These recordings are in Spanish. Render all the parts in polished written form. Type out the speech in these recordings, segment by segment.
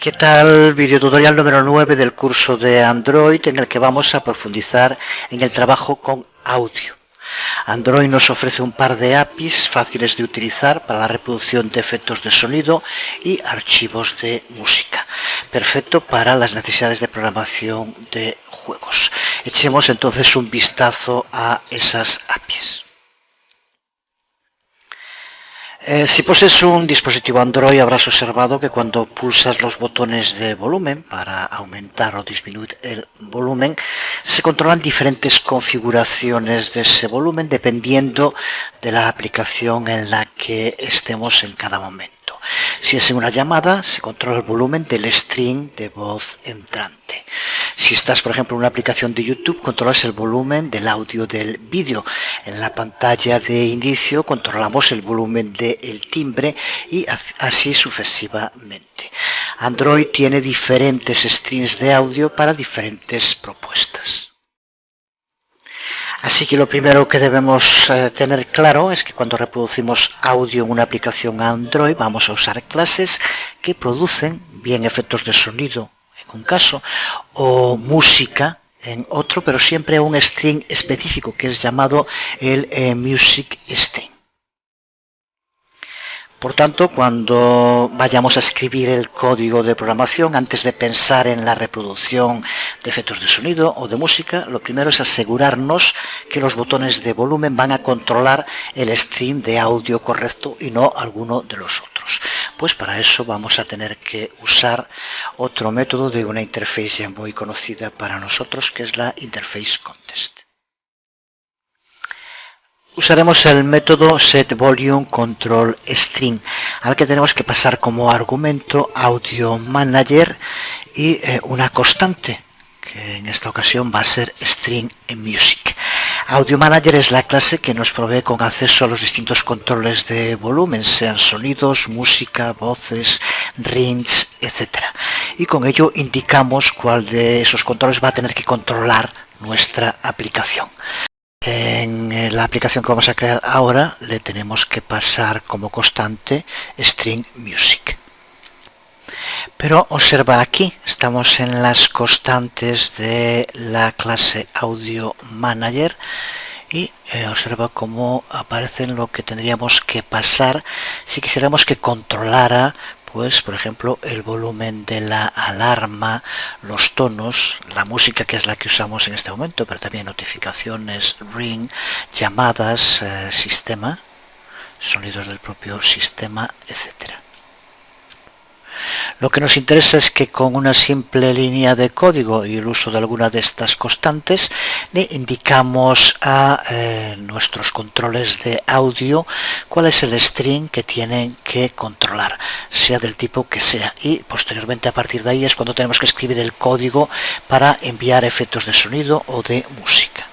¿Qué tal? Videotutorial número 9 del curso de Android en el que vamos a profundizar en el trabajo con audio. Android nos ofrece un par de APIs fáciles de utilizar para la reproducción de efectos de sonido y archivos de música. Perfecto para las necesidades de programación de juegos. Echemos entonces un vistazo a esas APIs. Si posees un dispositivo Android habrás observado que cuando pulsas los botones de volumen para aumentar o disminuir el volumen, se controlan diferentes configuraciones de ese volumen dependiendo de la aplicación en la que estemos en cada momento. Si es en una llamada, se controla el volumen del stream de voz entrante. Si estás, por ejemplo, en una aplicación de YouTube, controlas el volumen del audio del vídeo. En la pantalla de inicio controlamos el volumen del timbre y así sucesivamente. Android tiene diferentes streams de audio para diferentes propuestas. Así que lo primero que debemos tener claro es que cuando reproducimos audio en una aplicación Android vamos a usar clases que producen bien efectos de sonido en un caso o música en otro, pero siempre un string específico que es llamado el music string. Por tanto, cuando vayamos a escribir el código de programación, antes de pensar en la reproducción de efectos de sonido o de música, lo primero es asegurarnos que los botones de volumen van a controlar el stream de audio correcto y no alguno de los otros. Pues para eso vamos a tener que usar otro método de una interface ya muy conocida para nosotros, que es la Interface Contest. Usaremos el método setVolumeControlString, al que tenemos que pasar como argumento AudioManager y una constante, que en esta ocasión va a ser stringMusic. AudioManager es la clase que nos provee con acceso a los distintos controles de volumen, sean sonidos, música, voces, rings, etc. Y con ello indicamos cuál de esos controles va a tener que controlar nuestra aplicación. En la aplicación que vamos a crear ahora le tenemos que pasar como constante stringMusic. Pero observa aquí, estamos en las constantes de la clase AudioManager y observa cómo aparecen lo que tendríamos que pasar si quisiéramos que controlara, pues, por ejemplo, el volumen de la alarma, los tonos, la música, que es la que usamos en este momento, pero también notificaciones, ring, llamadas, sistema, sonidos del propio sistema, etc. Lo que nos interesa es que con una simple línea de código y el uso de alguna de estas constantes le indicamos a nuestros controles de audio cuál es el string que tienen que controlar, sea del tipo que sea, y posteriormente a partir de ahí es cuando tenemos que escribir el código para enviar efectos de sonido o de música.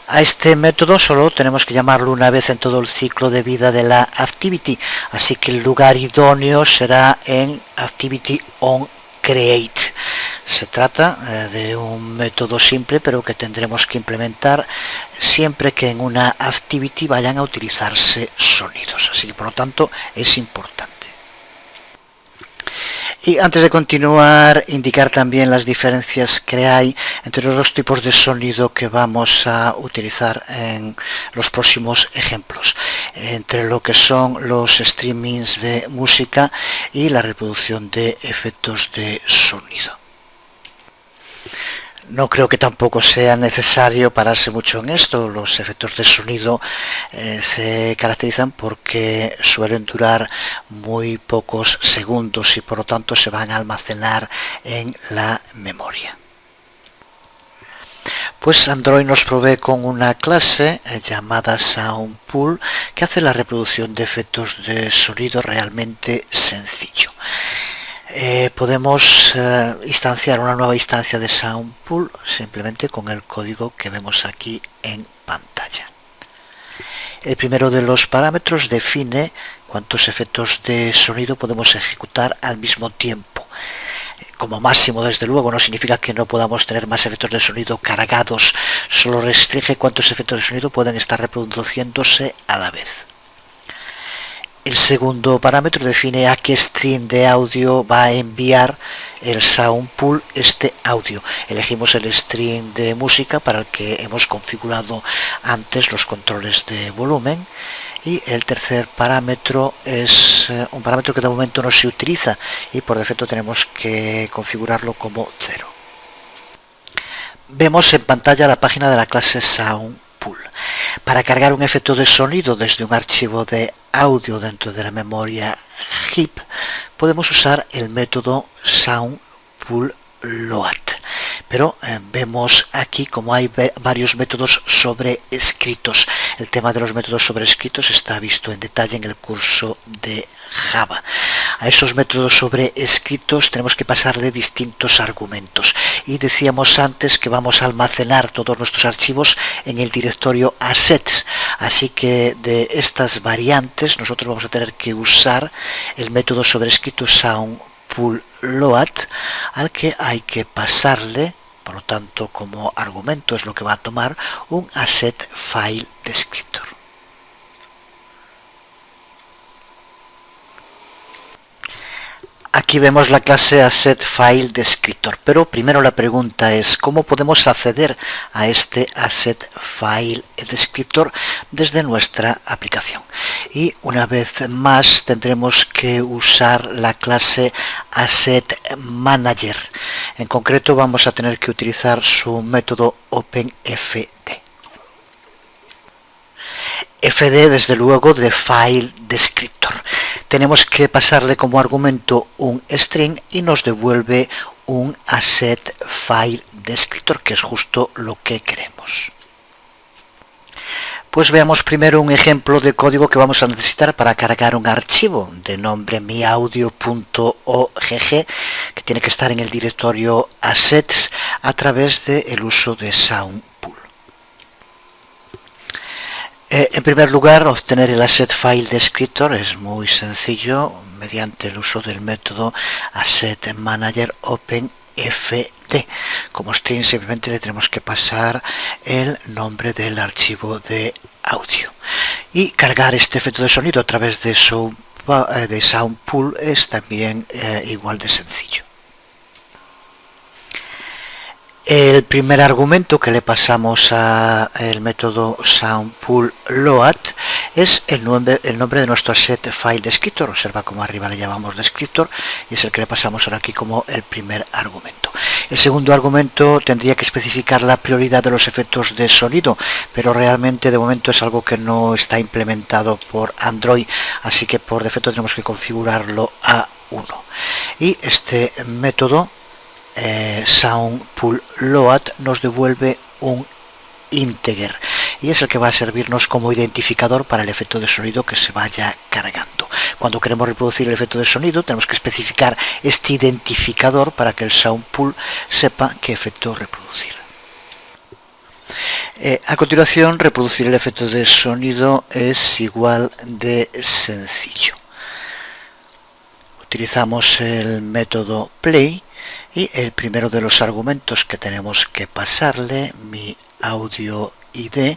A este método solo tenemos que llamarlo una vez en todo el ciclo de vida de la activity, así que el lugar idóneo será en activity_on_create. Se trata de un método simple, pero que tendremos que implementar siempre que en una activity vayan a utilizarse sonidos, así que por lo tanto es importante. Y antes de continuar, indicar también las diferencias que hay entre los dos tipos de sonido que vamos a utilizar en los próximos ejemplos, entre lo que son los streamings de música y la reproducción de efectos de sonido. No creo que tampoco sea necesario pararse mucho en esto. Los efectos de sonido se caracterizan porque suelen durar muy pocos segundos y por lo tanto se van a almacenar en la memoria. Pues Android nos provee con una clase llamada SoundPool que hace la reproducción de efectos de sonido realmente sencillo. Podemos instanciar una nueva instancia de SoundPool simplemente con el código que vemos aquí en pantalla. El primero de los parámetros define cuántos efectos de sonido podemos ejecutar al mismo tiempo. Como máximo, desde luego, no significa que no podamos tener más efectos de sonido cargados, solo restringe cuántos efectos de sonido pueden estar reproduciéndose a la vez. El segundo parámetro define a qué string de audio va a enviar el sound pool este audio. Elegimos el string de música para el que hemos configurado antes los controles de volumen. Y el tercer parámetro es un parámetro que de momento no se utiliza y por defecto tenemos que configurarlo como 0. Vemos en pantalla la página de la clase sound pool. Para cargar un efecto de sonido desde un archivo de audio dentro de la memoria heap, podemos usar el método soundPoolLoad. Pero vemos aquí como hay varios métodos sobrescritos. El tema de los métodos sobrescritos está visto en detalle en el curso de Java. A esos métodos sobrescritos tenemos que pasarle distintos argumentos. Y decíamos antes que vamos a almacenar todos nuestros archivos en el directorio assets. Así que de estas variantes nosotros vamos a tener que usar el método sobrescrito soundPoolLoad, al que hay que pasarle, por lo tanto como argumento es lo que va a tomar, un asset file descriptor. Aquí vemos la clase AssetFileDescriptor, pero primero la pregunta es ¿cómo podemos acceder a este AssetFileDescriptor desde nuestra aplicación? Y una vez más tendremos que usar la clase AssetManager. En concreto vamos a tener que utilizar su método OpenFD. FD desde luego de File Descriptor. Tenemos que pasarle como argumento un string y nos devuelve un asset file descriptor, que es justo lo que queremos. Pues veamos primero un ejemplo de código que vamos a necesitar para cargar un archivo de nombre miaudio.ogg que tiene que estar en el directorio assets a través del uso de soundPool. En primer lugar, obtener el asset file descriptor es muy sencillo mediante el uso del método AssetManager OpenFD. Como string simplemente le tenemos que pasar el nombre del archivo de audio. Y cargar este efecto de sonido a través de soundpool es también igual de sencillo. El primer argumento que le pasamos al método soundPoolLoad es el nombre de nuestro asset file descriptor. Observa como arriba le llamamos descriptor y es el que le pasamos ahora aquí como el primer argumento. El segundo argumento tendría que especificar la prioridad de los efectos de sonido, pero realmente de momento es algo que no está implementado por Android, así que por defecto tenemos que configurarlo a 1. Y este método soundPoolLoad nos devuelve un integer y es el que va a servirnos como identificador para el efecto de sonido que se vaya cargando. Cuando queremos reproducir el efecto de sonido tenemos que especificar este identificador para que el soundpool sepa qué efecto reproducir. A continuación, reproducir el efecto de sonido es igual de sencillo. Utilizamos el método play y el primero de los argumentos que tenemos que pasarle, mi audio ID,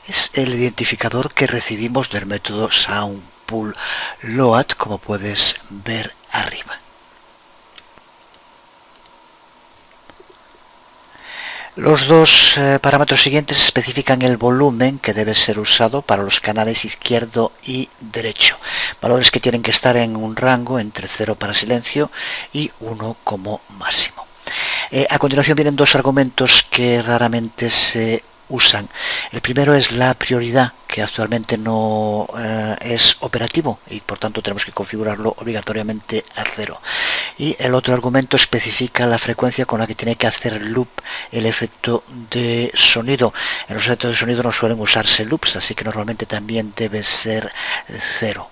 es el identificador que recibimos del método soundPoolLoad, como puedes ver arriba. Los dos parámetros siguientes especifican el volumen que debe ser usado para los canales izquierdo y derecho. Valores que tienen que estar en un rango entre 0 para silencio y 1 como máximo. A continuación vienen dos argumentos que raramente se usan. El primero es la prioridad, que actualmente no es operativo y por tanto tenemos que configurarlo obligatoriamente a 0. Y el otro argumento especifica la frecuencia con la que tiene que hacer loop el efecto de sonido. En los efectos de sonido no suelen usarse loops, así que normalmente también debe ser 0.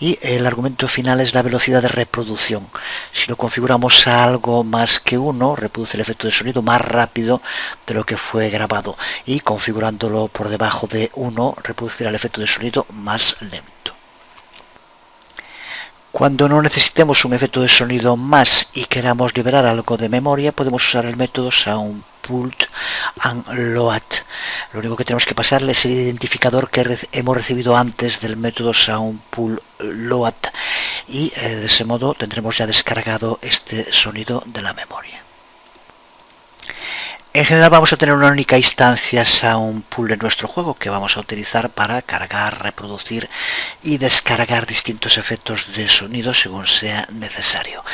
Y el argumento final es la velocidad de reproducción. Si lo configuramos a algo más que 1, reproduce el efecto de sonido más rápido de lo que fue grabado. Y configurándolo por debajo de 1, reproducirá el efecto de sonido más lento. Cuando no necesitemos un efecto de sonido más y queramos liberar algo de memoria, podemos usar el método soundPoolLoad pulled and load. Lo único que tenemos que pasarle es el identificador que hemos recibido antes del método soundPullLoad y de ese modo tendremos ya descargado este sonido de la memoria. En general vamos a tener una única instancia soundPull en nuestro juego que vamos a utilizar para cargar, reproducir y descargar distintos efectos de sonido según sea necesario.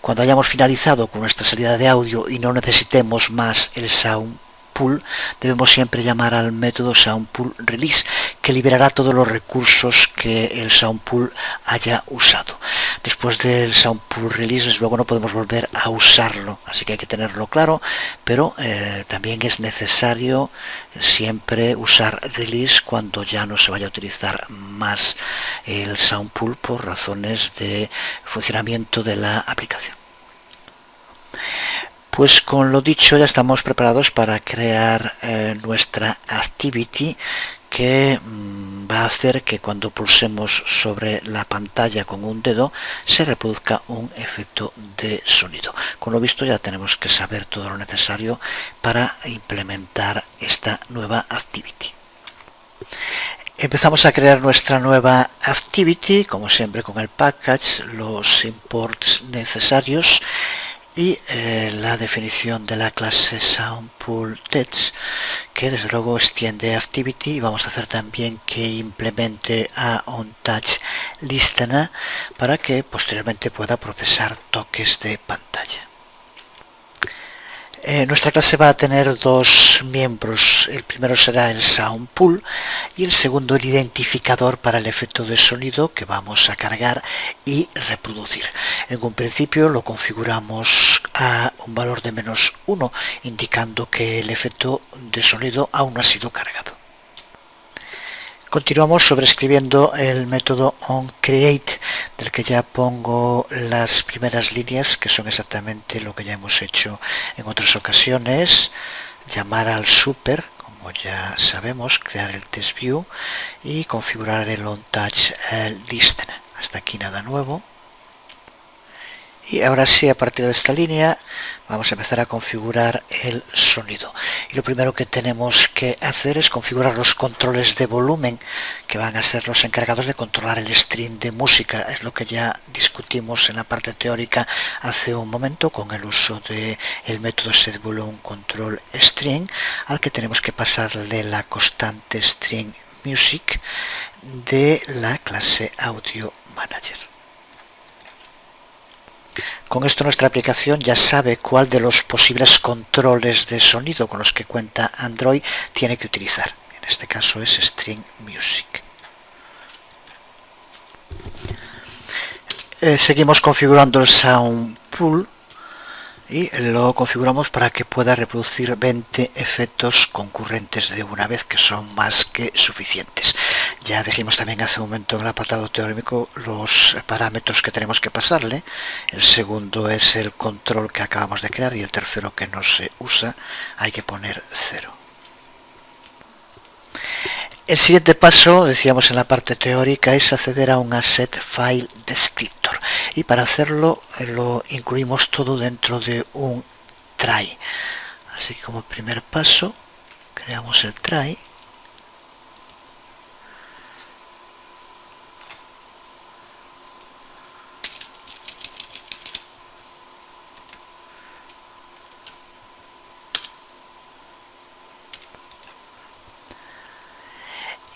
Cuando hayamos finalizado con nuestra salida de audio y no necesitemos más el soundPull, debemos siempre llamar al método soundPullRelease, que liberará todos los recursos que el soundPull haya usado. Después del soundPullRelease, desde luego no podemos volver a usarlo, así que hay que tenerlo claro, pero también es necesario siempre usar release cuando ya no se vaya a utilizar más el soundPull por razones de funcionamiento de la aplicación. Pues con lo dicho ya estamos preparados para crear nuestra activity que va a hacer que cuando pulsemos sobre la pantalla con un dedo se reproduzca un efecto de sonido. Con lo visto ya tenemos que saber todo lo necesario para implementar esta nueva activity. Empezamos a crear nuestra nueva activity, como siempre con el package, los imports necesarios y la definición de la clase soundPullText, que desde luego extiende activity, y vamos a hacer también que implemente a onTouchListener para que posteriormente pueda procesar toques de pantalla. Nuestra clase va a tener dos miembros. El primero será el soundPull y el segundo el identificador para el efecto de sonido que vamos a cargar y reproducir. En un principio lo configuramos a un valor de -1, indicando que el efecto de sonido aún no ha sido cargado. Continuamos sobreescribiendo el método onCreate, del que ya pongo las primeras líneas, que son exactamente lo que ya hemos hecho en otras ocasiones. Llamar al super, como ya sabemos, crear el TextView y configurar el onTouchListener. Hasta aquí nada nuevo. Y ahora sí, a partir de esta línea vamos a empezar a configurar el sonido. Y lo primero que tenemos que hacer es configurar los controles de volumen, que van a ser los encargados de controlar el stream de música. Es lo que ya discutimos en la parte teórica hace un momento con el uso del método setVolumeControlString, al que tenemos que pasarle la constante stringMusic de la clase AudioManager. Con esto nuestra aplicación ya sabe cuál de los posibles controles de sonido con los que cuenta Android tiene que utilizar. En este caso es stringMusic. Seguimos configurando el soundPull y lo configuramos para que pueda reproducir 20 efectos concurrentes de una vez, que son más que suficientes. Ya dijimos también hace un momento en el apartado teórico los parámetros que tenemos que pasarle. El segundo es el control que acabamos de crear y el tercero, que no se usa, hay que poner 0. El siguiente paso, decíamos en la parte teórica, es acceder a un asset file descriptor, y para hacerlo lo incluimos todo dentro de un try. Así que como primer paso creamos el try.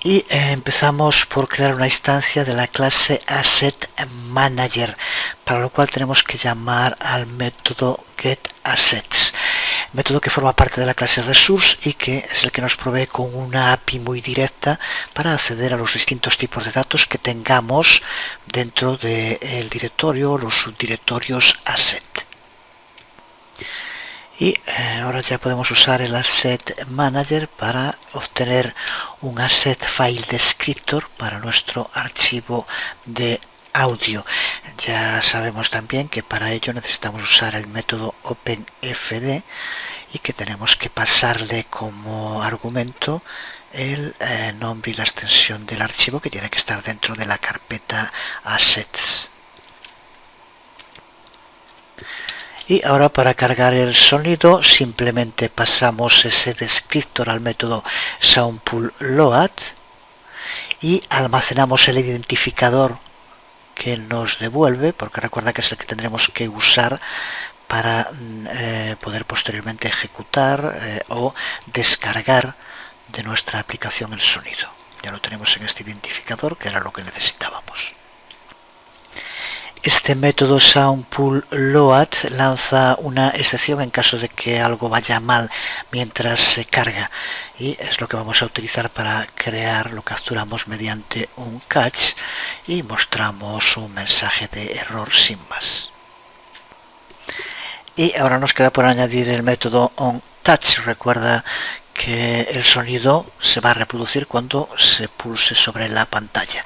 Y empezamos por crear una instancia de la clase AssetManager, para lo cual tenemos que llamar al método getAssets, método que forma parte de la clase Resource y que es el que nos provee con una API muy directa para acceder a los distintos tipos de datos que tengamos dentro del directorio o los subdirectorios asset. Y ahora ya podemos usar el Asset Manager para obtener un Asset File Descriptor para nuestro archivo de audio. Ya sabemos también que para ello necesitamos usar el método OpenFD y que tenemos que pasarle como argumento el nombre y la extensión del archivo, que tiene que estar dentro de la carpeta Assets. Y ahora para cargar el sonido simplemente pasamos ese descriptor al método SoundPoolLoad y almacenamos el identificador que nos devuelve, porque recuerda que es el que tendremos que usar para poder posteriormente ejecutar o descargar de nuestra aplicación el sonido. Ya lo tenemos en este identificador, que era lo que necesitábamos. Este método SoundPoolLoad lanza una excepción en caso de que algo vaya mal mientras se carga, y es lo que vamos a utilizar para crear. Lo capturamos mediante un catch y mostramos un mensaje de error sin más. Y ahora nos queda por añadir el método onTouch. Recuerda que el sonido se va a reproducir cuando se pulse sobre la pantalla,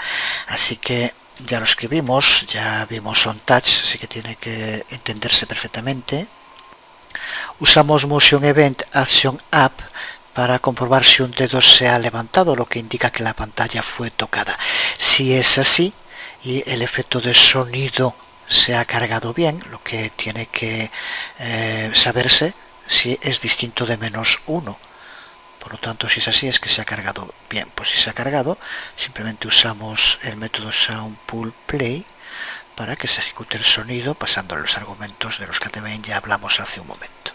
así que ya lo escribimos, ya vimos onTouch, así que tiene que entenderse perfectamente. Usamos Motion Event Action Up para comprobar si un dedo se ha levantado, lo que indica que la pantalla fue tocada. Si es así y el efecto de sonido se ha cargado bien, lo que tiene que saberse si es distinto de -1. Por lo tanto, si es así, es que se ha cargado bien. Pues si se ha cargado, simplemente usamos el método SoundPoolPlay para que se ejecute el sonido pasándole los argumentos de los que también ya hablamos hace un momento.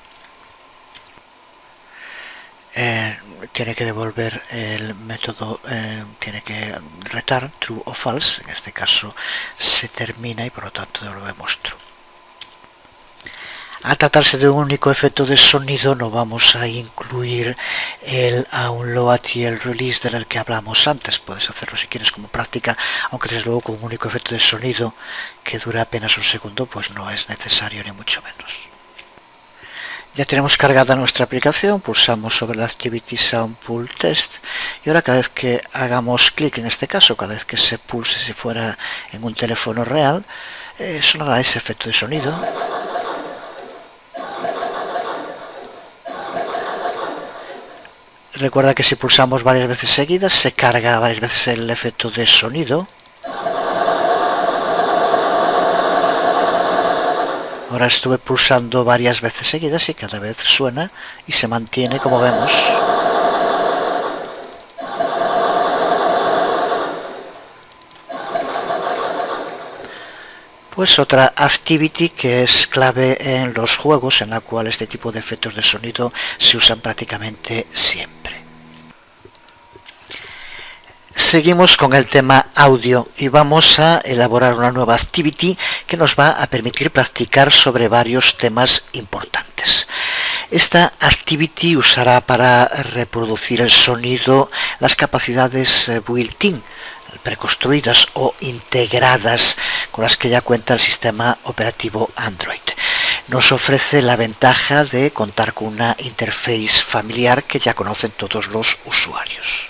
Tiene que devolver el método, tiene que return true o false. En este caso se termina y por lo tanto devolvemos true. Al tratarse de un único efecto de sonido, no vamos a incluir el download y el release del que hablamos antes. Puedes hacerlo si quieres como práctica, aunque desde luego con un único efecto de sonido que dura apenas un segundo, pues no es necesario ni mucho menos. Ya tenemos cargada nuestra aplicación, pulsamos sobre la Activity SoundPoolTest y ahora cada vez que hagamos clic, en este caso, cada vez que se pulse, si fuera en un teléfono real, sonará ese efecto de sonido. Recuerda que si pulsamos varias veces seguidas se carga varias veces el efecto de sonido. Ahora estuve pulsando varias veces seguidas y cada vez suena y se mantiene, como vemos. Pues otra activity que es clave en los juegos, en la cual este tipo de efectos de sonido se usan prácticamente siempre. Seguimos con el tema audio y vamos a elaborar una nueva activity que nos va a permitir practicar sobre varios temas importantes. Esta activity usará para reproducir el sonido las capacidades built-in, preconstruidas o integradas con las que ya cuenta el sistema operativo Android. Nos ofrece la ventaja de contar con una interface familiar que ya conocen todos los usuarios.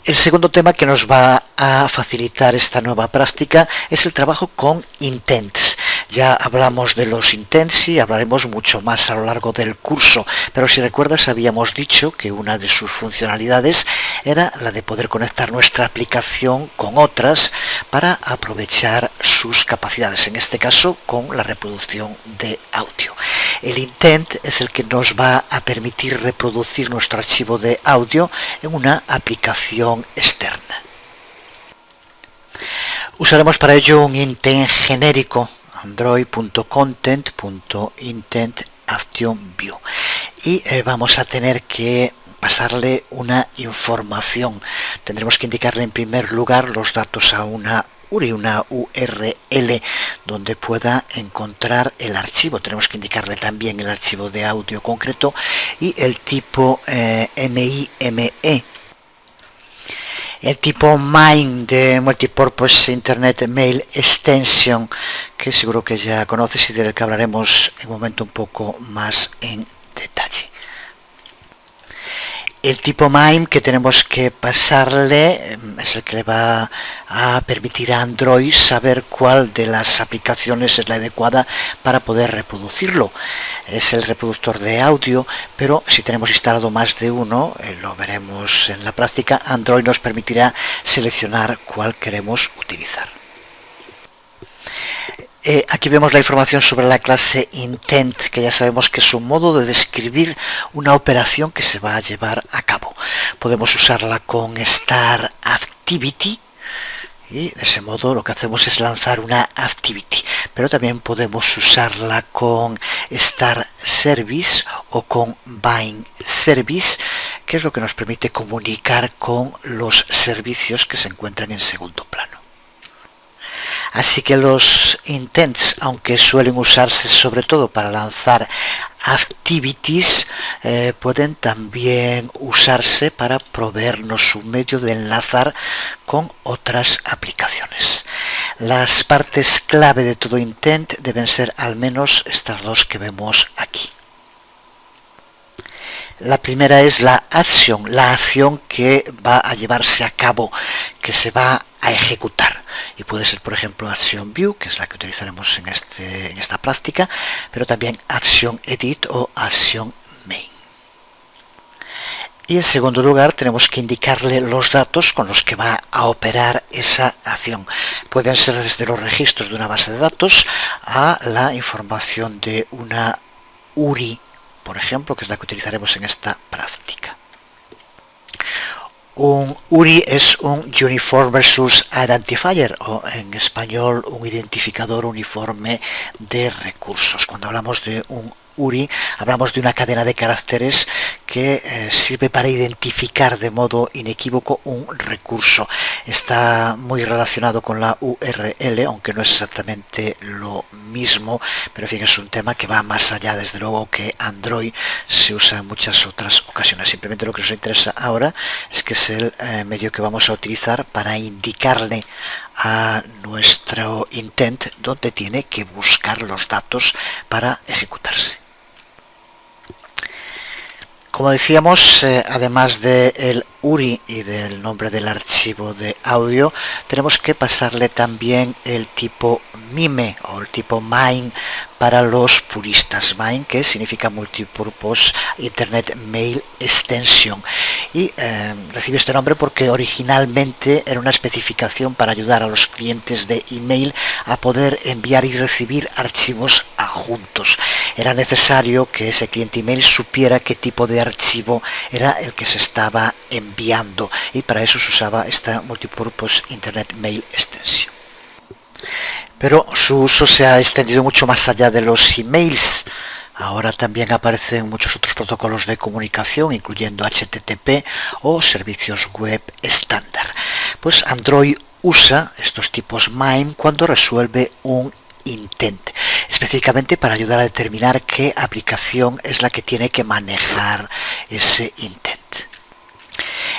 El segundo tema que nos va a facilitar esta nueva práctica es el trabajo con intents. Ya hablamos de los intents y hablaremos mucho más a lo largo del curso, pero si recuerdas habíamos dicho que una de sus funcionalidades era la de poder conectar nuestra aplicación con otras para aprovechar sus capacidades, en este caso con la reproducción de audio. El intent es el que nos va a permitir reproducir nuestro archivo de audio en una aplicación externa. Usaremos para ello un intent genérico, android.content.intentActionView, y vamos a tener que pasarle una información. Tendremos que indicarle en primer lugar los datos a una URL donde pueda encontrar el archivo. Tenemos que indicarle también el archivo de audio concreto y el tipo MIME. El tipo MIME de Multipurpose Internet Mail Extension, que seguro que ya conoces y del que hablaremos en un momento un poco más en detalle. El tipo MIME que tenemos que pasarle es el que le va a permitir a Android saber cuál de las aplicaciones es la adecuada para poder reproducirlo. Es el reproductor de audio, pero si tenemos instalado más de uno, lo veremos en la práctica, Android nos permitirá seleccionar cuál queremos utilizar. Aquí vemos la información sobre la clase intent, que ya sabemos que es un modo de describir una operación que se va a llevar a cabo. Podemos usarla con start activity y de ese modo lo que hacemos es lanzar una activity, pero también podemos usarla con start service o con bind service, que es lo que nos permite comunicar con los servicios que se encuentran en segundo plano. Así que los intents, aunque suelen usarse sobre todo para lanzar activities, pueden también usarse para proveernos un medio de enlazar con otras aplicaciones. Las partes clave de todo intent deben ser al menos estas dos que vemos aquí. La primera es la acción, la acción que va a llevarse a cabo, que se va a ejecutar. Y puede ser, por ejemplo, acción view, que es la que utilizaremos en esta práctica, pero también acción edit o acción main. Y en segundo lugar tenemos que indicarle los datos con los que va a operar esa acción. Pueden ser desde los registros de una base de datos a la información de una URI, por ejemplo, que es la que utilizaremos en esta práctica. Un URI es un Uniform Resource Identifier, o en español un identificador uniforme de recursos. Cuando hablamos de un URI, hablamos de una cadena de caracteres que sirve para identificar de modo inequívoco un recurso. Está muy relacionado con la URL, aunque no es exactamente lo mismo, pero en fin, es un tema que va más allá, desde luego que Android se usa en muchas otras ocasiones. Simplemente lo que nos interesa ahora es que es el medio que vamos a utilizar para indicarle a nuestro intent dónde tiene que buscar los datos para ejecutarse. Como decíamos, además del URI y del nombre del archivo de audio, tenemos que pasarle también el tipo MIME o el tipo MAIN para los puristas. MAIN, que significa Multipurpose Internet Mail Extension, y recibe este nombre porque originalmente era una especificación para ayudar a los clientes de email a poder enviar y recibir archivos adjuntos. Era necesario que ese cliente email supiera qué tipo de archivo era el que se estaba enviando, y para eso se usaba esta Multipurpose Internet Mail Extension. Pero su uso se ha extendido mucho más allá de los emails. Ahora también aparecen muchos otros protocolos de comunicación, incluyendo HTTP o servicios web estándar. Pues Android usa estos tipos MIME cuando resuelve un intent, específicamente para ayudar a determinar qué aplicación es la que tiene que manejar ese intent.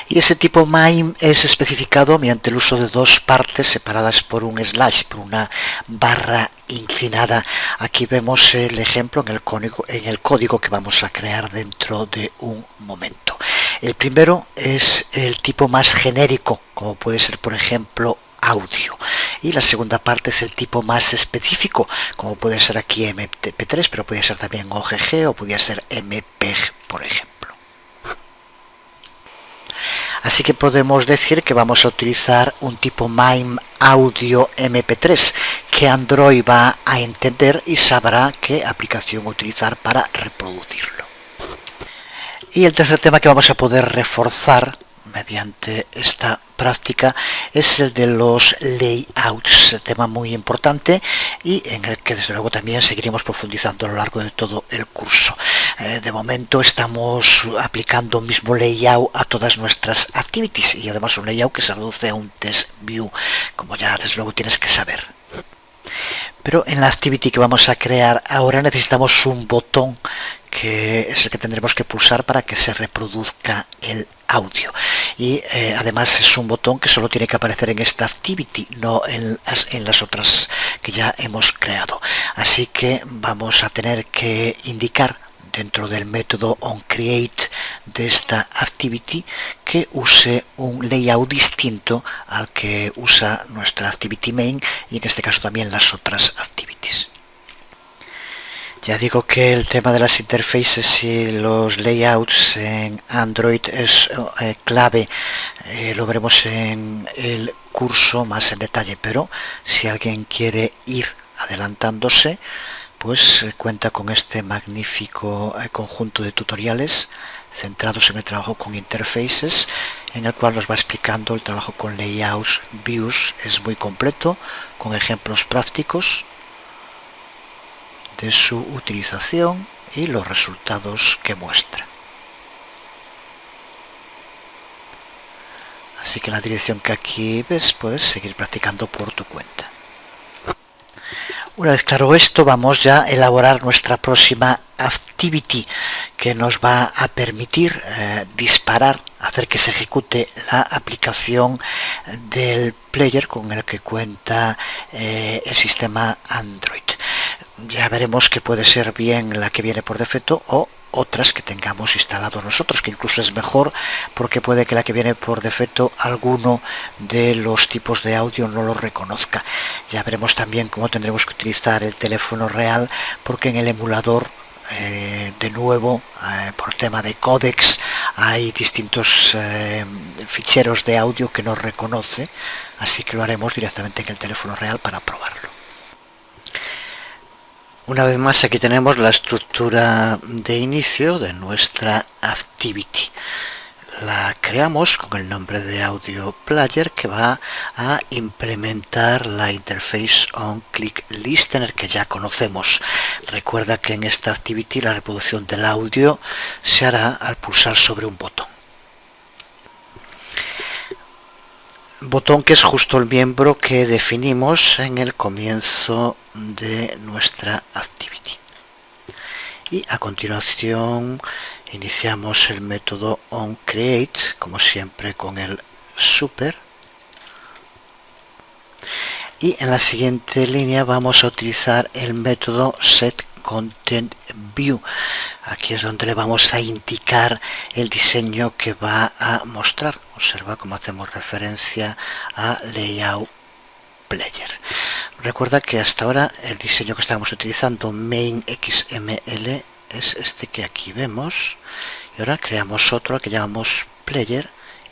Y ese tipo MIME es especificado mediante el uso de dos partes separadas por un slash, por una barra inclinada. Aquí vemos el ejemplo en el código que vamos a crear dentro de un momento. El primero es el tipo más genérico, como puede ser, por ejemplo, audio. Y la segunda parte es el tipo más específico, como puede ser aquí MP3, pero puede ser también OGG o podría ser MPEG, por ejemplo. Así que podemos decir que vamos a utilizar un tipo MIME audio MP3 que Android va a entender y sabrá qué aplicación utilizar para reproducirlo. Y el tercer tema que vamos a poder reforzar mediante esta práctica es el de los layouts, tema muy importante y en el que desde luego también seguiremos profundizando a lo largo de todo el curso. De momento estamos aplicando un mismo layout a todas nuestras activities y además un layout que se reduce a un test view, como ya desde luego tienes que saber. Pero en la activity que vamos a crear ahora necesitamos un botón que es el que tendremos que pulsar para que se reproduzca el audio. Y además es un botón que solo tiene que aparecer en esta activity, no en las otras que ya hemos creado. Así que vamos a tener que indicar dentro del método onCreate de esta activity que use un layout distinto al que usa nuestra activity main y en este caso también las otras activities. Ya digo que el tema de las interfaces y los layouts en Android es clave, lo veremos en el curso más en detalle, pero si alguien quiere ir adelantándose, pues cuenta con este magnífico conjunto de tutoriales centrados en el trabajo con interfaces, en el cual nos va explicando el trabajo con layouts, views. Es muy completo, con ejemplos prácticos de su utilización y los resultados que muestra. Así que en la dirección que aquí ves puedes seguir practicando por tu cuenta. Una vez claro esto, vamos ya a elaborar nuestra próxima activity, que nos va a permitir disparar, hacer que se ejecute la aplicación del player con el que cuenta el sistema Android. Ya veremos que puede ser bien la que viene por defecto o otras que tengamos instalado nosotros, que incluso es mejor porque puede que la que viene por defecto alguno de los tipos de audio no lo reconozca. Ya veremos también cómo tendremos que utilizar el teléfono real, porque en el emulador de nuevo, por tema de códex, hay distintos ficheros de audio que no reconoce, así que lo haremos directamente en el teléfono real para probarlo. Una vez más, aquí tenemos la estructura de inicio de nuestra activity. La creamos con el nombre de Audio Player, que va a implementar la interface OnClickListener que ya conocemos. Recuerda que en esta activity la reproducción del audio se hará al pulsar sobre un botón. Botón que es justo el miembro que definimos en el comienzo de nuestra activity. Y a continuación iniciamos el método onCreate, como siempre con el super. Y en la siguiente línea vamos a utilizar el método setContentView. Aquí es donde le vamos a indicar el diseño que va a mostrar. Observa cómo hacemos referencia a Layout Player. Recuerda que hasta ahora el diseño que estamos utilizando, main XML, es este que aquí vemos. Y ahora creamos otro que llamamos Player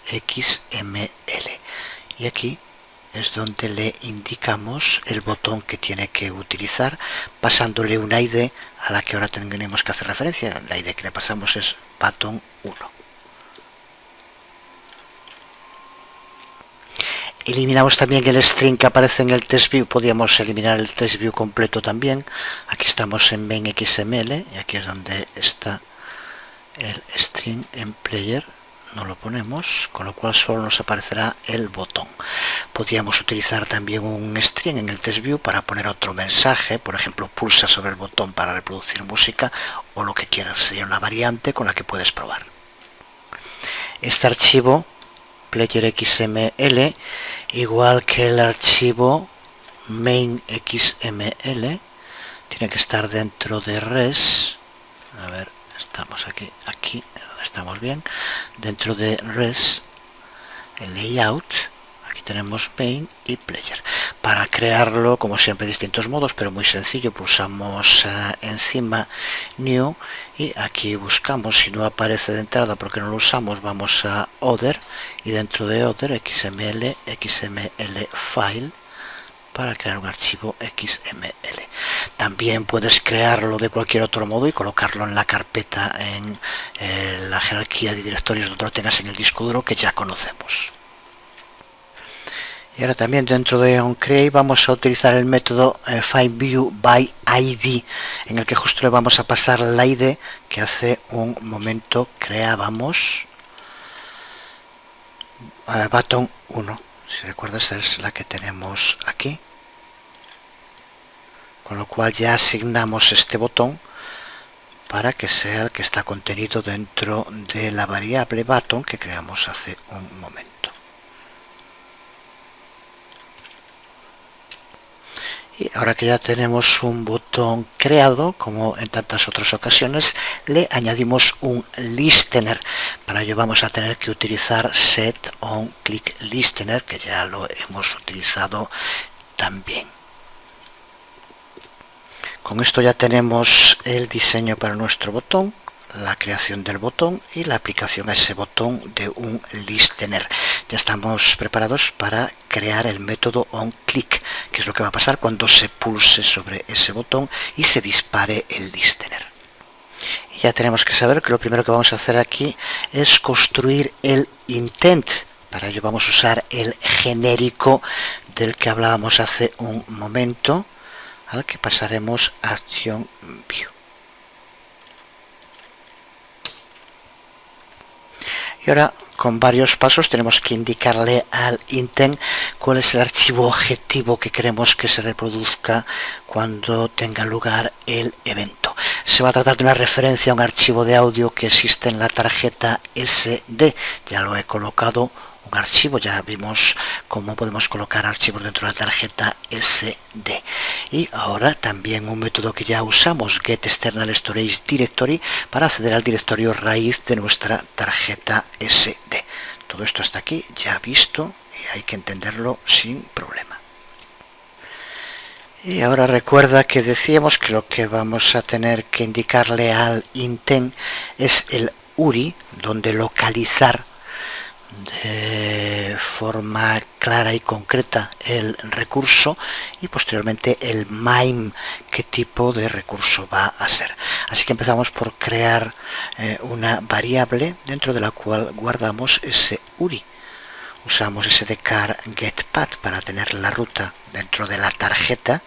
XML. Y aquí es donde le indicamos el botón que tiene que utilizar, pasándole una ID a la que ahora tendremos que hacer referencia. La ID que le pasamos es button 1. Eliminamos también el string que aparece en el TextView. Podríamos eliminar el TextView completo también. Aquí estamos en main XML y aquí es donde está el string en player. No lo ponemos, con lo cual solo nos aparecerá el botón. Podríamos utilizar también un string en el TextView para poner otro mensaje, por ejemplo, pulsa sobre el botón para reproducir música o lo que quieras. Sería una variante con la que puedes probar. Este archivo, player XML, igual que el archivo main XML, tiene que estar dentro de res. A ver, estamos aquí. Estamos bien, dentro de res, el layout. Aquí tenemos main y player. Para crearlo, como siempre, distintos modos, pero muy sencillo. Pulsamos encima new y aquí buscamos. Si no aparece de entrada porque no lo usamos, vamos a other y dentro de other xml file para crear un archivo XML. También puedes crearlo de cualquier otro modo y colocarlo en la carpeta en la jerarquía de directorios donde lo tengas en el disco duro, que ya conocemos. Y ahora también dentro de onCreate vamos a utilizar el método findViewById, en el que justo le vamos a pasar la ID que hace un momento creábamos, button 1. Si recuerdas, es la que tenemos aquí, con lo cual ya asignamos este botón para que sea el que está contenido dentro de la variable button que creamos hace un momento. Y ahora que ya tenemos un botón creado, como en tantas otras ocasiones, le añadimos un listener. Para ello vamos a tener que utilizar setOnClickListener, que ya lo hemos utilizado también. Con esto ya tenemos el diseño para nuestro botón. la creación del botón y la aplicación a ese botón de un listener. Ya estamos preparados para crear el método onClick, que es lo que va a pasar cuando se pulse sobre ese botón y se dispare el listener. Y ya tenemos que saber que lo primero que vamos a hacer aquí es construir el intent. Para ello vamos a usar el genérico del que hablábamos hace un momento, al que pasaremos a Action View. Y ahora, con varios pasos, tenemos que indicarle al intent cuál es el archivo objetivo que queremos que se reproduzca cuando tenga lugar el evento. Se va a tratar de una referencia a un archivo de audio que existe en la tarjeta SD. Ya lo he colocado. Un archivo, ya vimos cómo podemos colocar archivos dentro de la tarjeta SD. Y ahora también un método que ya usamos, getExternalStorageDirectory, para acceder al directorio raíz de nuestra tarjeta SD. Todo esto hasta aquí ya visto y hay que entenderlo sin problema. Y ahora recuerda que decíamos que lo que vamos a tener que indicarle al intent es el URI, donde localizar de forma clara y concreta el recurso, y posteriormente el MIME, qué tipo de recurso va a ser. Así que empezamos por crear una variable dentro de la cual guardamos ese URI. Usamos sdcar getPath para tener la ruta dentro de la tarjeta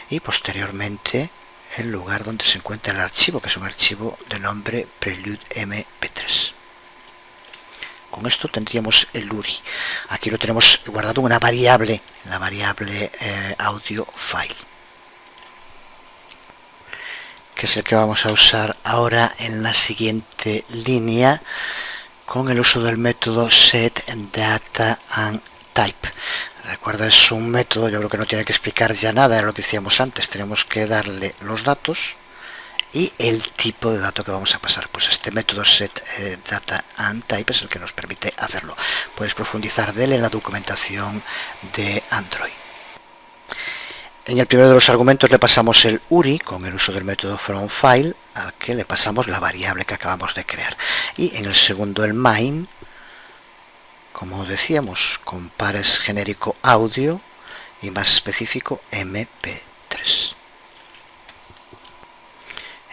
y posteriormente el lugar donde se encuentra el archivo, que es un archivo de nombre Prelude MP3. Con esto tendríamos el URI. Aquí lo tenemos guardado en una variable, la variable audio file, que es el que vamos a usar ahora en la siguiente línea con el uso del método setDataAndType. Recuerda, es un método, yo creo que no tiene que explicar ya nada de lo que decíamos antes. Tenemos que darle los datos y el tipo de dato que vamos a pasar. Pues este método setDataAndType es el que nos permite hacerlo. Puedes profundizar de él en la documentación de Android. En el primero de los argumentos le pasamos el URI con el uso del método fromFile, al que le pasamos la variable que acabamos de crear. Y en el segundo el MIME, como decíamos, con pares genérico audio y más específico MP3.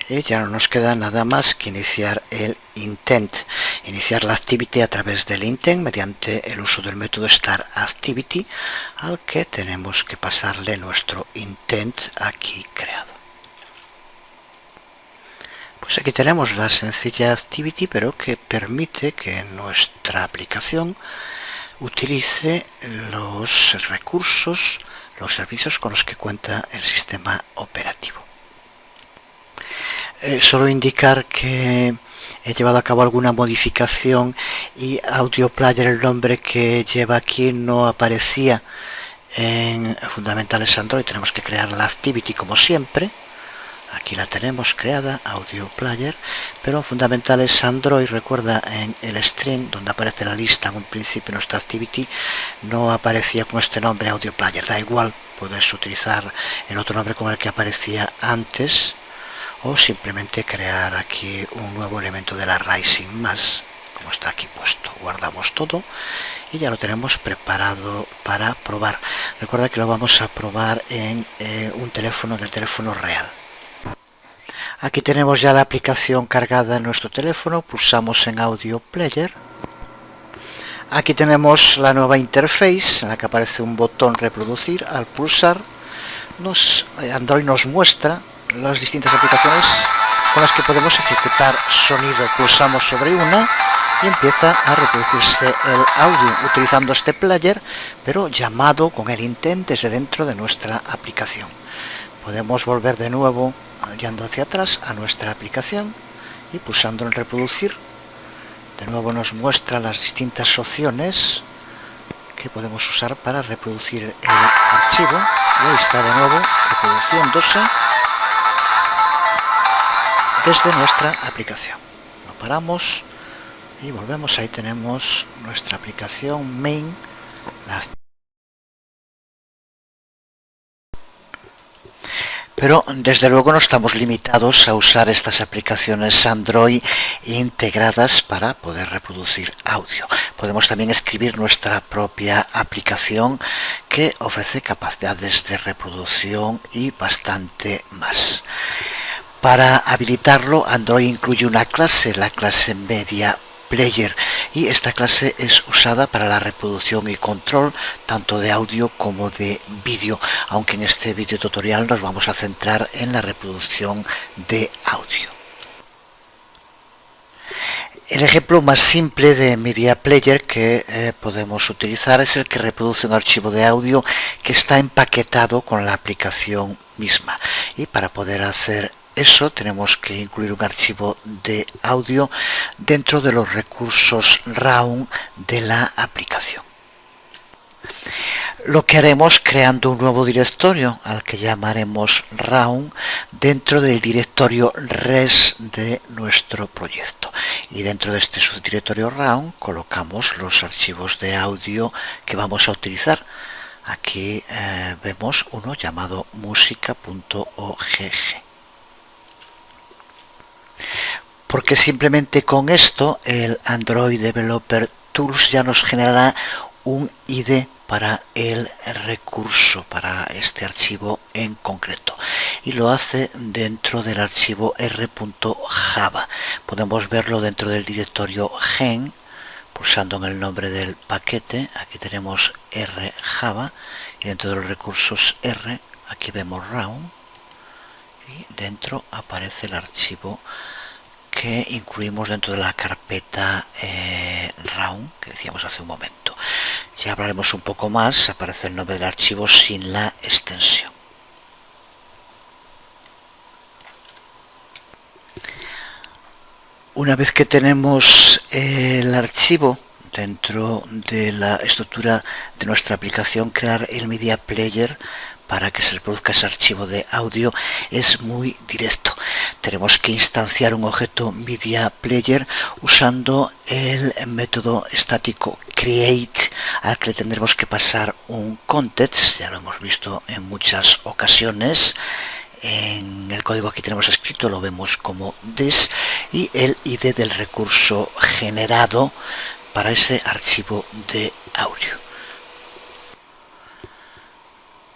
Y ya no nos queda nada más que iniciar el intent. Iniciar la activity a través del intent mediante el uso del método startActivity, al que tenemos que pasarle nuestro intent aquí creado. Pues aquí tenemos la sencilla activity, pero que permite que nuestra aplicación utilice los recursos, los servicios con los que cuenta el sistema operativo. Solo indicar que he llevado a cabo alguna modificación y Audio Player, el nombre que lleva aquí, no aparecía en fundamentales Android. Tenemos que crear la activity como siempre. Aquí la tenemos creada, Audio Player, pero en fundamentales Android, recuerda, en el string donde aparece la lista en un principio nuestra activity, no aparecía con este nombre Audio Player. Da igual, puedes utilizar el otro nombre con el que aparecía antes, o simplemente crear aquí un nuevo elemento de la Rising más, como está aquí puesto. Guardamos todo y ya lo tenemos preparado para probar. Recuerda que lo vamos a probar en un teléfono, en el teléfono real. Aquí tenemos ya la aplicación cargada en nuestro teléfono. Pulsamos en Audio Player. Aquí tenemos la nueva interface en la que aparece un botón reproducir. Al pulsar, Android nos muestra las distintas aplicaciones con las que podemos ejecutar sonido. Pulsamos sobre una y empieza a reproducirse el audio utilizando este player, pero llamado con el intent desde dentro de nuestra aplicación. Podemos volver de nuevo yendo hacia atrás a nuestra aplicación y pulsando en reproducir, de nuevo nos muestra las distintas opciones que podemos usar para reproducir el archivo, y ahí está de nuevo reproduciéndose desde nuestra aplicación. Lo paramos y volvemos. Ahí tenemos nuestra aplicación main. Pero desde luego no estamos limitados a usar estas aplicaciones Android integradas para poder reproducir audio. Podemos también escribir nuestra propia aplicación que ofrece capacidades de reproducción y bastante más. Para habilitarlo, Android incluye una clase, la clase Media Player, y esta clase es usada para la reproducción y control tanto de audio como de vídeo, aunque en este vídeo tutorial nos vamos a centrar en la reproducción de audio. El ejemplo más simple de Media Player que podemos utilizar es el que reproduce un archivo de audio que está empaquetado con la aplicación misma, y para poder hacer eso tenemos que incluir un archivo de audio dentro de los recursos RAW de la aplicación. Lo que haremos creando un nuevo directorio al que llamaremos RAW dentro del directorio res de nuestro proyecto, y dentro de este subdirectorio RAW colocamos los archivos de audio que vamos a utilizar. Aquí vemos uno llamado musica.ogg. Porque simplemente con esto el Android Developer Tools ya nos generará un ID para el recurso, para este archivo en concreto, y lo hace dentro del archivo r.java. Podemos verlo dentro del directorio gen, pulsando en el nombre del paquete. Aquí tenemos rjava, y dentro de los recursos r aquí vemos RAW, y dentro aparece el archivo que incluimos dentro de la carpeta RAW que decíamos hace un momento. Ya hablaremos un poco más. Aparece el nombre del archivo sin la extensión. Una vez que tenemos el archivo dentro de la estructura de nuestra aplicación, crear el Media Player para que se reproduzca ese archivo de audio es muy directo. Tenemos que instanciar un objeto Media Player usando el método estático create, al que le tendremos que pasar un context. Ya lo hemos visto en muchas ocasiones. En el código aquí tenemos escrito, lo vemos como this, y el ID del recurso generado para ese archivo de audio.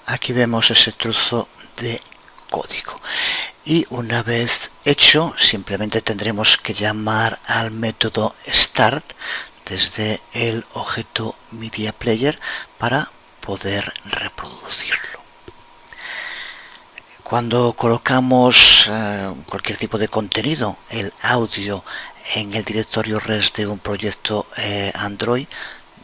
Aquí vemos ese trozo de código, y una vez hecho simplemente tendremos que llamar al método start desde el objeto Media Player para poder reproducirlo. Cuando colocamos cualquier tipo de contenido, el audio, en el directorio res de un proyecto Android,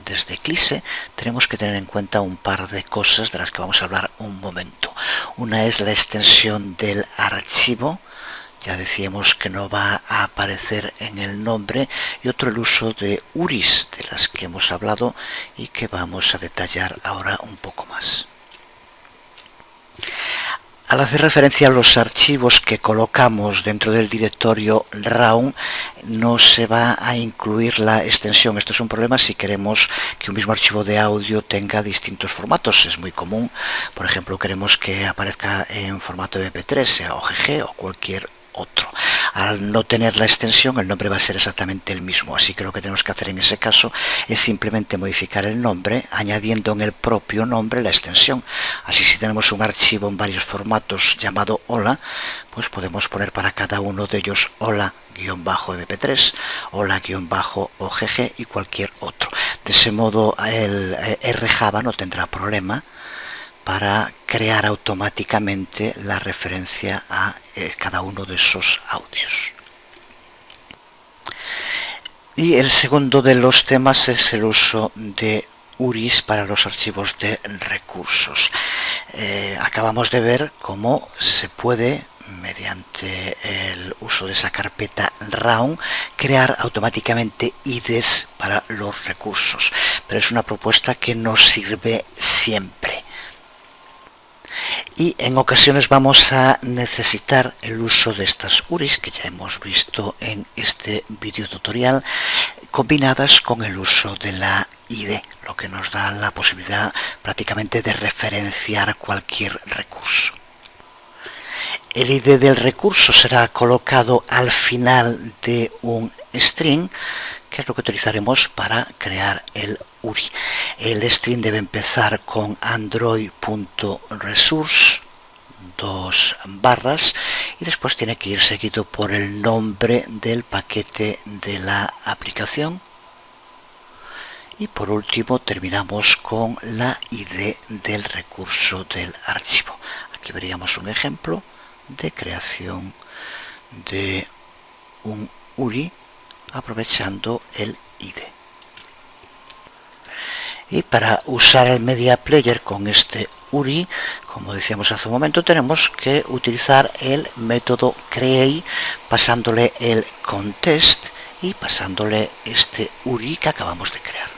desde Eclipse, tenemos que tener en cuenta un par de cosas de las que vamos a hablar un momento. Una es la extensión del archivo. Ya decíamos que no va a aparecer en el nombre, y otro el uso de URIs, de las que hemos hablado y que vamos a detallar ahora un poco más. Al hacer referencia a los archivos que colocamos dentro del directorio RAW, no se va a incluir la extensión. Esto es un problema si queremos que un mismo archivo de audio tenga distintos formatos. Es muy común, por ejemplo, queremos que aparezca en formato MP3, sea OGG o cualquier otro. Al no tener la extensión, el nombre va a ser exactamente el mismo, así que lo que tenemos que hacer en ese caso es simplemente modificar el nombre, añadiendo en el propio nombre la extensión. Así, si tenemos un archivo en varios formatos llamado hola, pues podemos poner para cada uno de ellos hola-mp3, hola-ogg y cualquier otro. De ese modo el rjava no tendrá problema para crear automáticamente la referencia a cada uno de esos audios. Y el segundo de los temas es el uso de URIs para los archivos de recursos. Acabamos de ver cómo se puede, mediante el uso de esa carpeta RAW, crear automáticamente IDs para los recursos, pero es una propuesta que no sirve siempre. Y en ocasiones vamos a necesitar el uso de estas URIs, que ya hemos visto en este vídeo tutorial, combinadas con el uso de la ID, lo que nos da la posibilidad prácticamente de referenciar cualquier recurso. El ID del recurso será colocado al final de un string, que es lo que utilizaremos para crear el URI. El string debe empezar con android.resource, 2 barras, y después tiene que ir seguido por el nombre del paquete de la aplicación. Y por último terminamos con la ID del recurso del archivo. Aquí veríamos un ejemplo de creación de un URI aprovechando el ID. Y para usar el Media Player con este URI, como decíamos hace un momento, tenemos que utilizar el método create pasándole el context y pasándole este URI que acabamos de crear.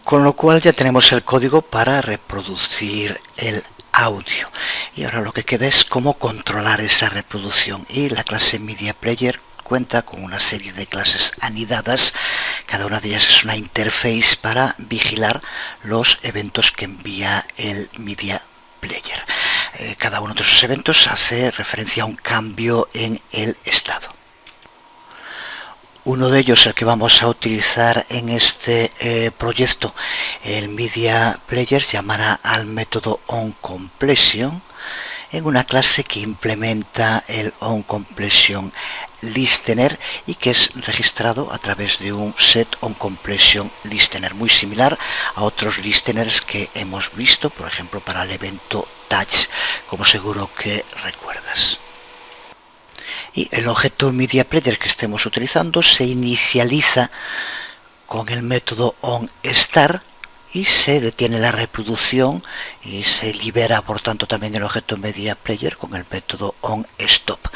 Con lo cual ya tenemos el código para reproducir el audio. Y ahora lo que queda es cómo controlar esa reproducción. Y la clase Media Player cuenta con una serie de clases anidadas. Cada una de ellas es una interface para vigilar los eventos que envía el Media Player. Cada uno de esos eventos hace referencia a un cambio en el estado. Uno de ellos, el que vamos a utilizar en este proyecto, el Media Player, llamará al método onCompletion en una clase que implementa el onCompletion listener y que es registrado a través de un set onCompletion listener, muy similar a otros listeners que hemos visto, por ejemplo para el evento touch, como seguro que recuerdas. Y el objeto Media Player que estemos utilizando se inicializa con el método onStart y se detiene la reproducción y se libera por tanto también el objeto Media Player con el método onStop.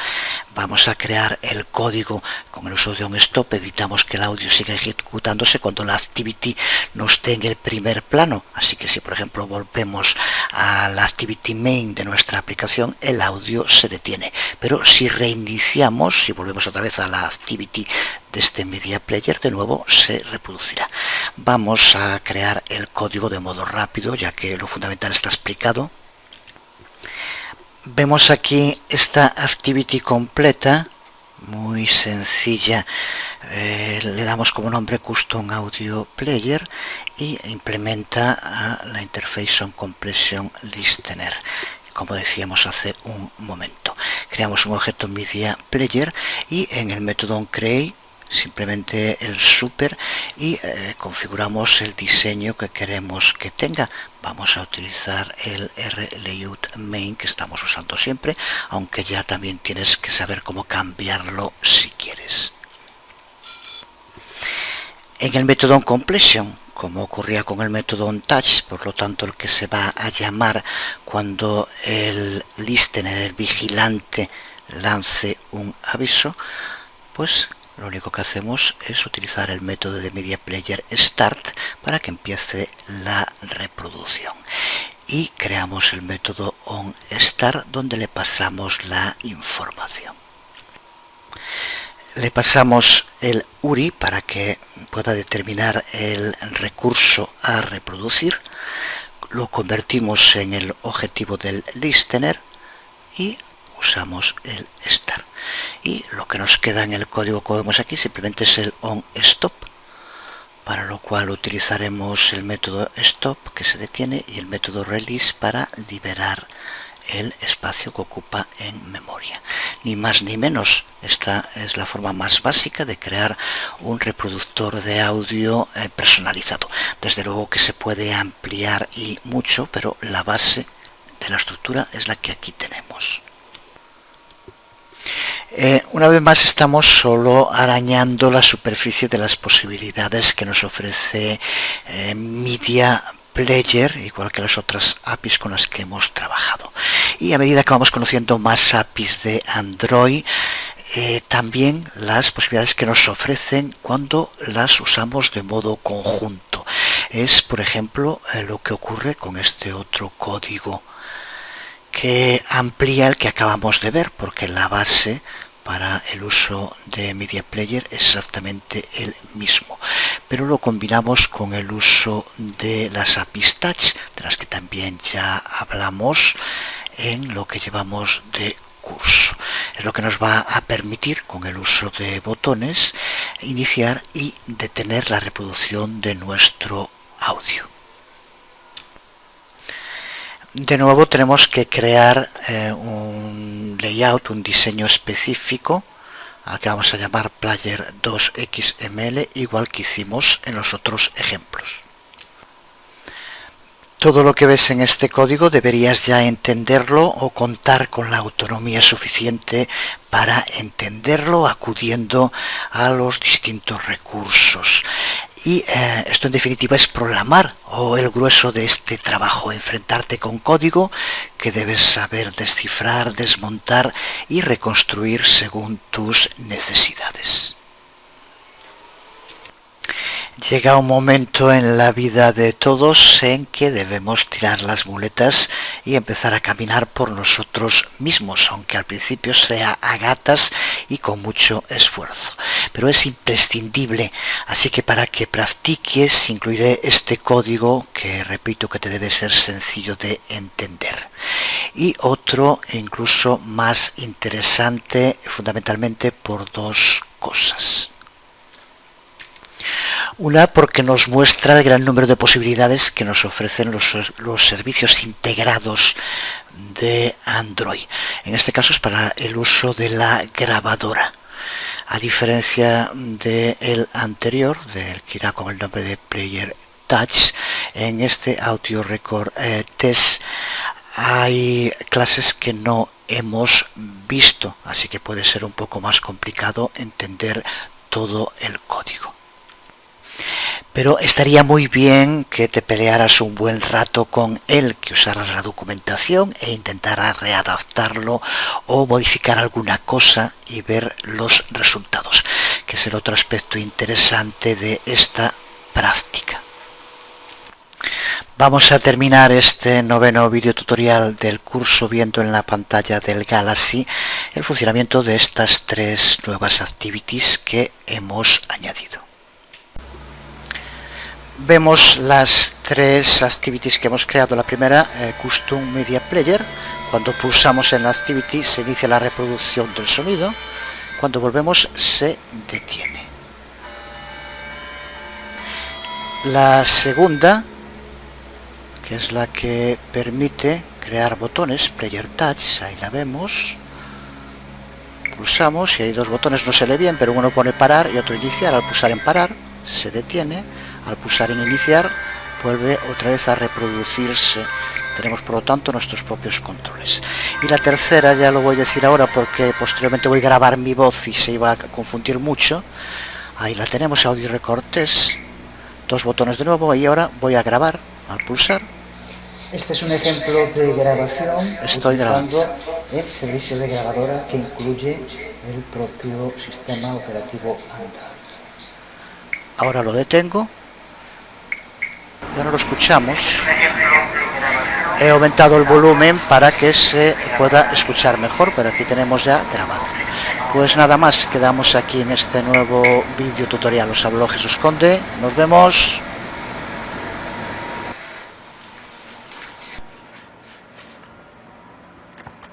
Vamos a crear el código con el uso de onStop, evitamos que el audio siga ejecutándose cuando la activity no esté en el primer plano, así que si por ejemplo volvemos a la activity main de nuestra aplicación, el audio se detiene, pero si reiniciamos, si volvemos otra vez a la activity de este Media Player, de nuevo se reproducirá. Vamos a crear el código de modo rápido, ya que lo fundamental está explicado. Vemos aquí esta activity completa, muy sencilla. Le damos como nombre Custom Audio Player y implementa a la interface onCompletion listener, como decíamos hace un momento. Creamos un objeto Media Player y en el método onCreate simplemente el super y configuramos el diseño que queremos que tenga. Vamos a utilizar el rlayout main que estamos usando siempre, aunque ya también tienes que saber cómo cambiarlo si quieres. En el método onCompletion, como ocurría con el método onTouch, por lo tanto el que se va a llamar cuando el listener, el vigilante, lance un aviso, pues lo único que hacemos es utilizar el método de Media Player Start para que empiece la reproducción. Y creamos el método onStart donde le pasamos la información. Le pasamos el URI para que pueda determinar el recurso a reproducir. Lo convertimos en el objetivo del listener y usamos el start. Y lo que nos queda en el código que vemos aquí simplemente es el onStop, para lo cual utilizaremos el método stop que se detiene y el método release para liberar el espacio que ocupa en memoria. Ni más ni menos, esta es la forma más básica de crear un reproductor de audio personalizado. Desde luego que se puede ampliar y mucho, pero la base de la estructura es la que aquí tenemos. Una vez más estamos solo arañando la superficie de las posibilidades que nos ofrece Media Player, igual que las otras APIs con las que hemos trabajado. Y a medida que vamos conociendo más APIs de Android, también las posibilidades que nos ofrecen cuando las usamos de modo conjunto. Es, por ejemplo, lo que ocurre con este otro código que amplía el que acabamos de ver, porque la base para el uso de Media Player es exactamente el mismo, pero lo combinamos con el uso de las APIs Touch, de las que también ya hablamos en lo que llevamos de curso. Es lo que nos va a permitir, con el uso de botones, iniciar y detener la reproducción de nuestro audio. De nuevo tenemos que crear un layout, un diseño específico, al que vamos a llamar Player 2XML, igual que hicimos en los otros ejemplos. Todo lo que ves en este código deberías ya entenderlo o contar con la autonomía suficiente para entenderlo acudiendo a los distintos recursos. Y esto en definitiva es programar, o el grueso de este trabajo, enfrentarte con código que debes saber descifrar, desmontar y reconstruir según tus necesidades. Llega un momento en la vida de todos en que debemos tirar las muletas y empezar a caminar por nosotros mismos, aunque al principio sea a gatas y con mucho esfuerzo. Pero es imprescindible, así que para que practiques incluiré este código que repito que te debe ser sencillo de entender. Y otro incluso más interesante, fundamentalmente por dos cosas. Una, porque nos muestra el gran número de posibilidades que nos ofrecen los servicios integrados de Android. En este caso es para el uso de la grabadora. A diferencia del anterior, del que irá con el nombre de Player Touch, en este Audio Record Test hay clases que no hemos visto, así que puede ser un poco más complicado entender todo el código. Pero estaría muy bien que te pelearas un buen rato con él, que usaras la documentación e intentaras readaptarlo o modificar alguna cosa y ver los resultados, que es el otro aspecto interesante de esta práctica. Vamos a terminar este noveno video tutorial del curso viendo en la pantalla del Galaxy el funcionamiento de estas tres nuevas activities que hemos añadido. Vemos las tres activities que hemos creado. La primera, Custom Media Player. Cuando pulsamos en la activity se inicia la reproducción del sonido. Cuando volvemos se detiene. La segunda, que es la que permite crear botones, Player Touch, ahí la vemos. Pulsamos y hay dos botones, no se lee bien, pero uno pone parar y otro iniciar. Al pulsar en parar se detiene. Al pulsar en iniciar vuelve otra vez a reproducirse. Tenemos por lo tanto nuestros propios controles. Y la tercera, ya lo voy a decir ahora porque posteriormente voy a grabar mi voz y se iba a confundir mucho. Ahí la tenemos, Audio Record Test. Dos botones de nuevo y ahora voy a grabar al pulsar. Este es un ejemplo de grabación. Estoy grabando el servicio de grabadora que incluye el propio sistema operativo Android. Ahora lo detengo. Ya no lo escuchamos. He aumentado el volumen para que se pueda escuchar mejor, pero aquí tenemos ya grabado. Pues nada más, quedamos aquí en este nuevo vídeo tutorial. Os habló Jesús Conde. Nos vemos.